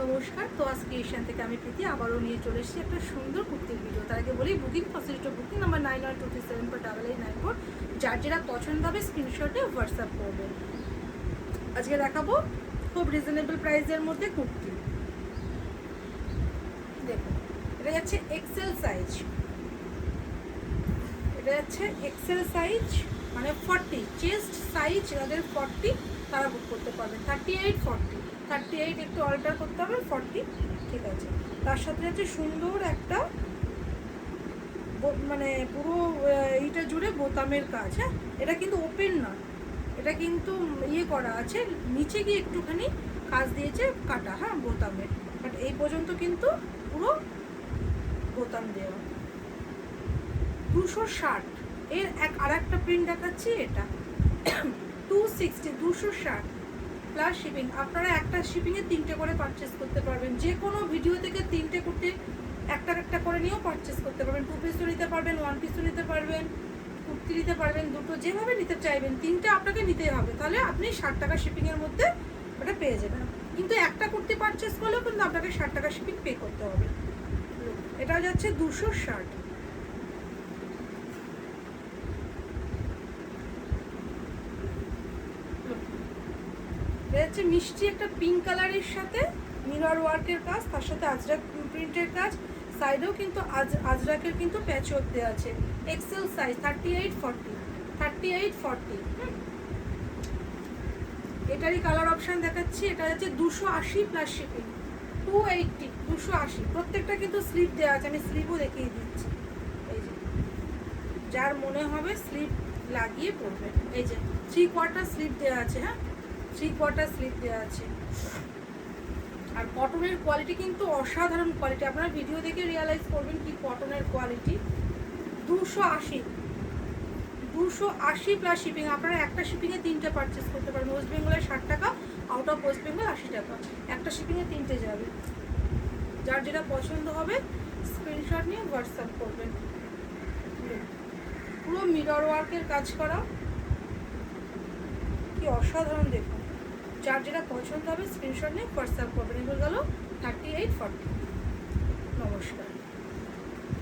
নমস্কার। তো আজ ক্রিয়েশন থেকে আমি প্রীতি আবারও নিয়ে চলে এসেছি একটা সুন্দর কুর্তির ভিডিও। তার আগে বলি বুকিং ফ্যাসিলিটি বুকিং নাম্বার 9123748894, যার যেটা পছন্দ হবে স্ক্রিনশটে হোয়াটসঅ্যাপ করবেন। আজকে দেখাবো খুব রিজনেবল প্রাইসের মধ্যে কুর্তি। দেখুন, এটা যাচ্ছে এক্সেল সাইজ, এটা যাচ্ছে এক্সেল সাইজ মানে 40 চেস্ট সাইজ। যাদের 40 তারা বুক করতে পারবেন। 38 40 38 একটু অল্টার করতে হবে, 40 ঠিক আছে। তার সাথে যাচ্ছে সুন্দর একটা মানে পুরো এইটা জুড়ে বোতামের কাজ। হ্যাঁ, এটা কিন্তু ওপেন না, এটা কিন্তু ইয়ে করা আছে, নিচে গিয়ে একটুখানি কাজ দিয়েছে কাটা, হ্যাঁ বোতামের, বাট এই পর্যন্ত কিন্তু পুরো বোতাম দেওয়া। 260 এর আর একটা প্রিন্ট দেখাচ্ছি, এটা 260 260 প্লাস শিপিং। আপনারা একটা শিপিংয়ে 3টে করে পারচেস করতে পারবেন। যে কোনো ভিডিও থেকে 3টে কুর্তি একটা একটা করে নিয়েও পারচেস করতে পারবেন। 2 পিসও নিতে পারবেন, 1 পিসও নিতে পারবেন, কুর্তি নিতে পারবেন, দুটো যেভাবে নিতে চাইবেন। 3টে আপনাকে নিতেই হবে, তাহলে আপনি 60 টাকা শিপিংয়ের মধ্যে ওটা পেয়ে যাবেন। কিন্তু একটা কুর্তি পারচেস করলেও কিন্তু আপনাকে 60 টাকা শিপিং পে করতে হবে। এটা যাচ্ছে 260। হচ্ছে মিষ্টি একটা পিঙ্ক কালারের সাথে মিরর ওয়ার্কের কাজ, তার সাথে আজরাক প্রিন্টের কাজ, সাইডেও কিন্তু আজরাকের কিন্তু প্যাচ ওয়ার্ক দেওয়া আছে। XL size 38 40। এটারই কালার অপশন দেখাচ্ছি। এটা হচ্ছে 280 প্লাস শিপিং, 280 280। প্রত্যেকটা কিন্তু স্লিপ দেওয়া আছে, আমি স্লিপও দেখিয়ে দিচ্ছি। এই যে যার মনে হবে স্লিপ লাগিয়ে পড়বে। এই যে 3/4 স্লিপ দেওয়া আছে, হ্যাঁ 3/4 স্লিপ দেওয়া আছে। আর কটনের কোয়ালিটি কিন্তু অসাধারণ কোয়ালিটি, আপনারা ভিডিও দেখে রিয়ালাইজ করবেন কি কটনের কোয়ালিটি। 280 plus shipping. আপনারা একটা শিপিংয়ে 3টে পারচেস করতে পারবেন। ওয়েস্ট বেঙ্গলে 60 টাকা, আউট অফ ওয়েস্ট বেঙ্গল 80 টাকা। একটা শিপিংয়ে 3টে যাবে। যার যেটা পছন্দ হবে স্ক্রিনশট নিয়ে হোয়াটসঅ্যাপ করবেন। পুরো মিরর ওয়ার্কের কাজ করা, কি অসাধারণ দেখুন। যার যেটা পছন্দ হবে স্ক্রিনশট নিয়ে হোয়াটসঅ্যাপ করবেন। এগুলো গেল 38 40। নমস্কার।